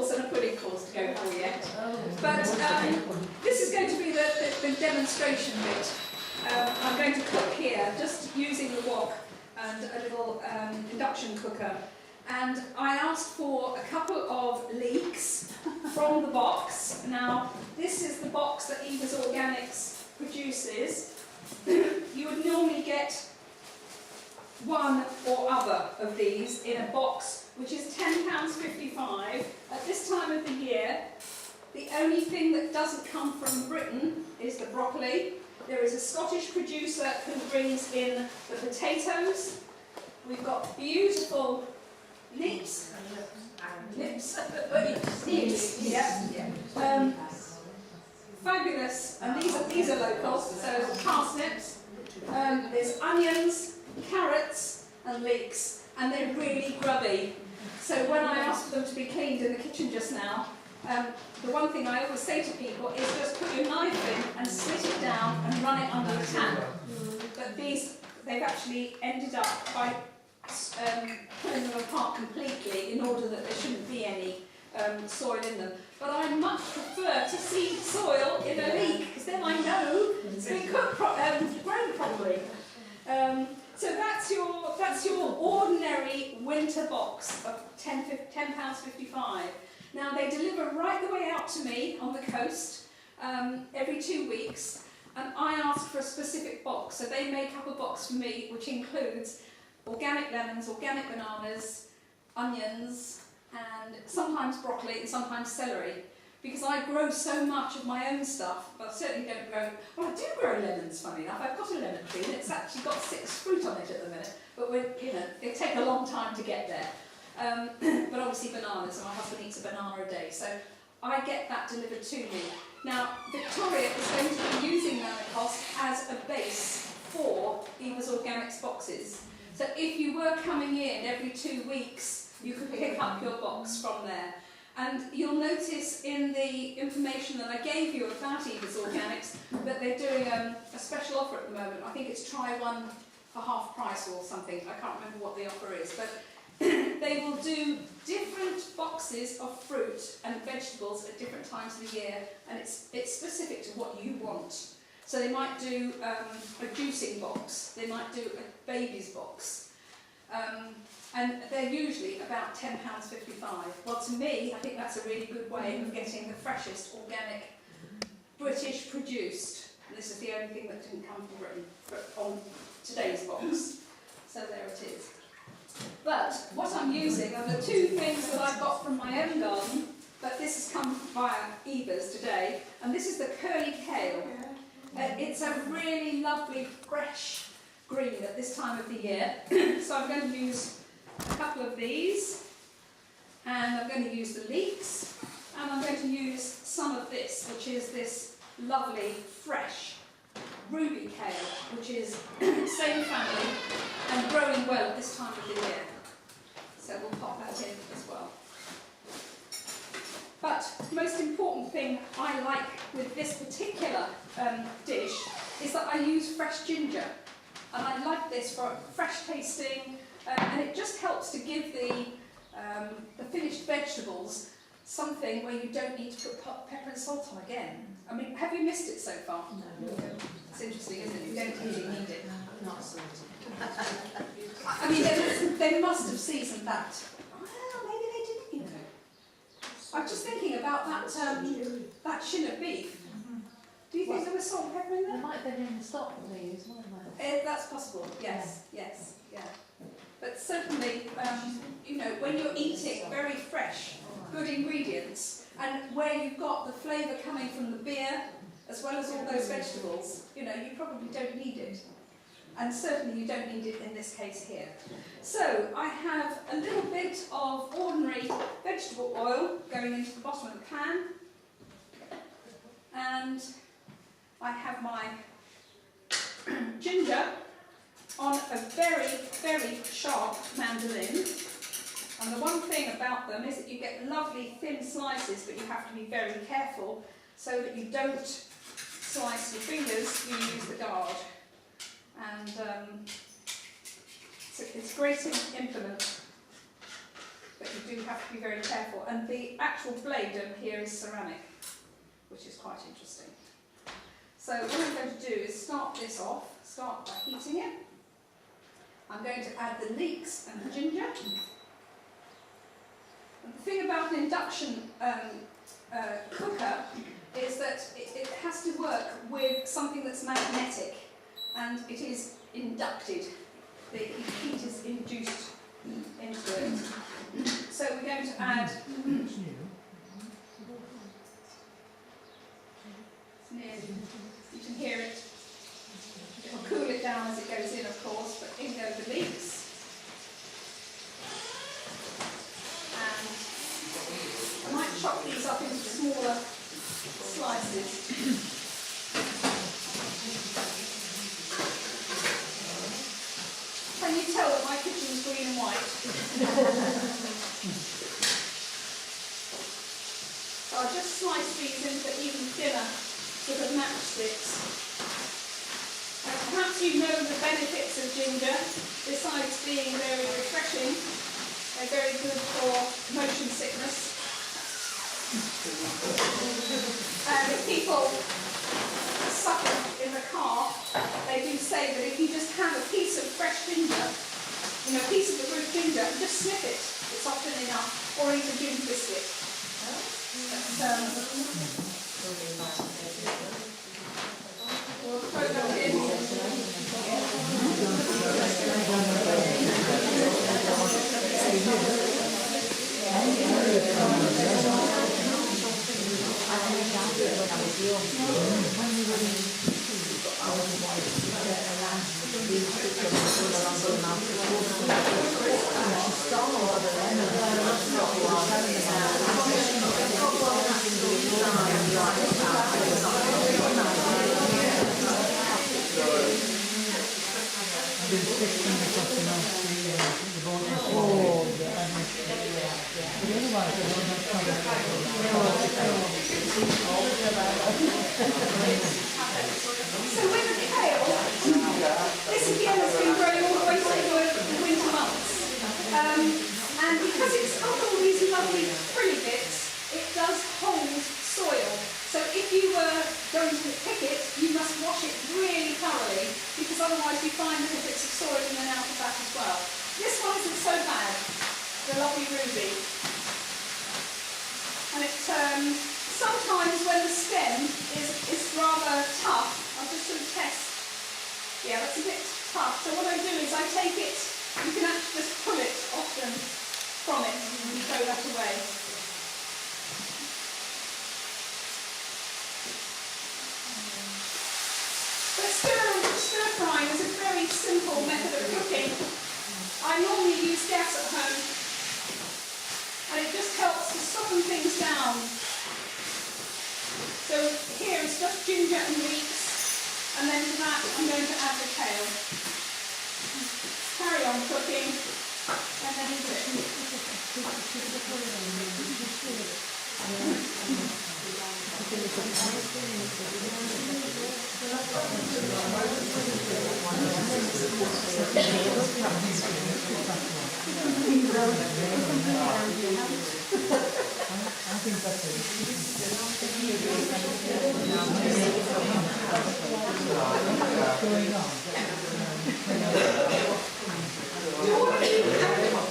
course and a pudding course to go for yet. But this is going to be the demonstration bit. I'm going to cook here, just using the wok and a little induction cooker. And I asked for a couple of leeks from the box. Now, this is the box that Evasorganics produces. You would normally get one or other of these in a box, which is £10.55. At this time of the year, the only thing that doesn't come from Britain is the broccoli. There is a Scottish producer who brings in the potatoes. We've got beautiful leeks. Yeah. Fabulous, and these are local, so parsnips, there's onions, carrots and leeks, and they're really grubby. So when I asked for them to be cleaned in the kitchen just now, the one thing I always say to people is just put your knife in and slit it down and run it under the tap. But they've actually ended up by pulling them apart completely in order that there shouldn't be any soil in them. But I much prefer to see soil in a leek, because then I know it's been grown properly. So that's your ordinary winter box of £10.55. Now they deliver right the way out to me on the coast every 2 weeks, and I ask for a specific box. So they make up a box for me which includes organic lemons, organic bananas, onions, and sometimes broccoli and sometimes celery. Because I grow so much of my own stuff, but I certainly don't grow... Well, I do grow lemons, funny enough. I've got a lemon tree and it's actually got 6 fruit on it at the minute. But it take a long time to get there. But obviously bananas, and my husband eats a banana a day. So I get that delivered to me. Now, Victoria is going to be using Nanocos as a base for Evasorganics boxes. So if you were coming in every 2 weeks, you could pick up your box from there. And you'll notice in the information that I gave you about Evasorganics that they're doing a special offer at the moment. I think it's try one for half price or something. I can't remember what the offer is. But they will do different boxes of fruit and vegetables at different times of the year. And it's specific to what you want. So they might do a juicing box. They might do a baby's box. And they're usually about £10.55. Well, to me, I think that's a really good way of getting the freshest, organic, British produced. And this is the only thing that didn't come from Britain on today's box. So there it is. But what I'm using are the 2 things that I got from my own garden, but this has come via Eva's today. And this is the curly kale. It's a really lovely, fresh green at this time of the year. So I'm going to use a couple of these, and I'm going to use the leeks, and I'm going to use some of this, which is this lovely, fresh ruby kale, which is same family and growing well at this time of the year. So we'll pop that in as well. But the most important thing I like with this particular dish is that I use fresh ginger. And I like this for fresh tasting, and it just helps to give the finished vegetables something where you don't need to put pepper and salt on again. I mean, have you missed it so far? No. It's interesting, isn't it? You don't really need it. Not salted. I mean, they must have seasoned that. Well, maybe they didn't, you know. I'm just thinking about that shin of beef. Do you think there was salt and pepper in there? There might have been in the stock that they used, wasn't there? That's possible, yes, yes, yeah. But certainly, you know, when you're eating very fresh, good ingredients, and where you've got the flavour coming from the beer, as well as all those vegetables, you know, you probably don't need it. And certainly you don't need it in this case here. So, I have a little bit of ordinary vegetable oil going into the bottom of the pan. And I have my ginger on a very, very sharp mandolin. And the one thing about them is that you get lovely thin slices, but you have to be very careful so that you don't slice your fingers, you use the guard. And it's a great implement. but you do have to be very careful. And the actual blade over here is ceramic, which is quite interesting. So what I'm going to do is start this off, start by heating it. I'm going to add the leeks and the ginger. And the thing about an induction cooker is that it has to work with something that's magnetic, and it is inducted. The heat is induced into it. So we're going to add, you can hear it, it'll cool it down as it goes in of course, but in go the leeks. And I might chop these up into smaller slices. Can you tell that my kitchen's green and white? So I'll just slice these into even thinner sort of matchsticks. Perhaps you know the benefits of ginger, besides being very refreshing. They're very good for motion sickness. And if people suffer in the car, they do say that if you just have a piece of fresh ginger, you know, a piece of the root ginger, and just sniff it, it's often enough, or eat a ginger biscuit. We'll throw that in. So with the kale, this again has been growing all the way through the winter months. And because it's got all these lovely frilly bits, it does hold soil. So if you were going to pick it, you must wash it really thoroughly, because otherwise you find little bits of soil in and out of that as well. This one isn't so bad, the lovely ruby. And it sometimes when the stem is rather tough, I'll just sort of test. Yeah, that's a bit tough. So what I do is I take it, you can actually just pull it often from it and throw that away. But stir frying is a very simple method of cooking. I normally use gas at home, and it just helps to soften things down. So here is just ginger and leeks, and then to that I'm going to add the kale. Carry on cooking, and then eat it.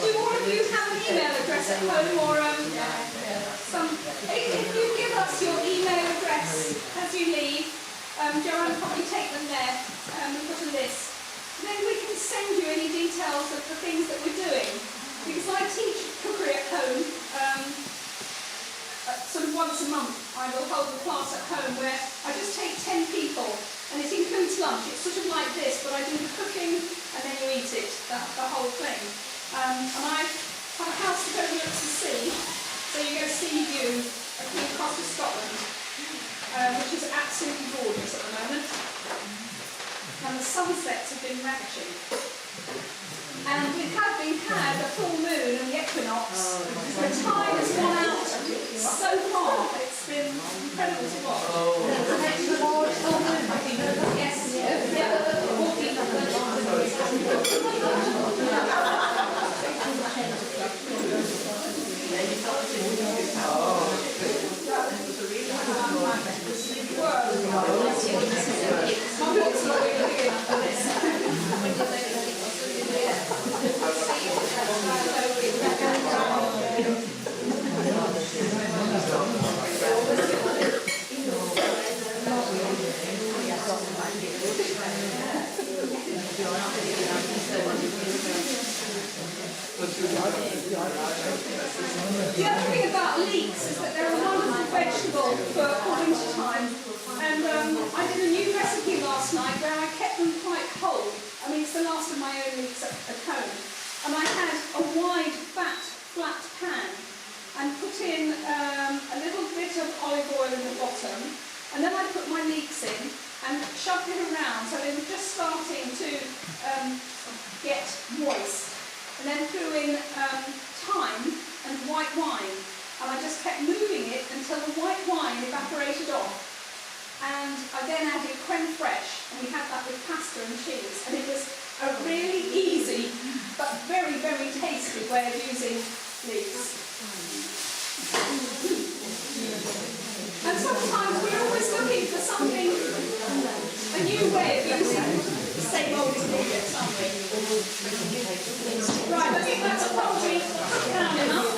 Do all of you have an email address at home, or if you give us your email address as you leave, Joanne will probably take them there and put a list. Then we can send you any details of the things that we're doing. Because I teach cookery at home, sort of once a month I will hold a class at home where I just take 10 people, and it includes lunch. It's sort of like this, but I do the cooking and then you eat it, the whole thing. And I have a house that overlooks the sea, so you go sea view across to Scotland, which is absolutely gorgeous at the moment. And the sunsets have been ravishing. And we have had a full moon and the equinox. The tide has gone out so far. It's been incredible to watch. Yes, yeah, 14. The other thing about leeks is that they're a wonderful vegetable for winter time. And I did a new recipe last night where I kept them quite whole. I mean, it's the last of my own leeks at home. And I had a wide, fat, flat pan and put in a little bit of olive oil in the bottom. And then I put my leeks in and shoved it around so they were just starting to get moist. And then threw in thyme and white wine, and I just kept moving it until the white wine evaporated off. And I then added creme fraiche, and we had that with pasta and cheese, and it was a really easy but very, very tasty way of using leeks. And sometimes we're always looking for something, a new way of using the same old ingredients, aren't we? Right, I think that's probably down enough.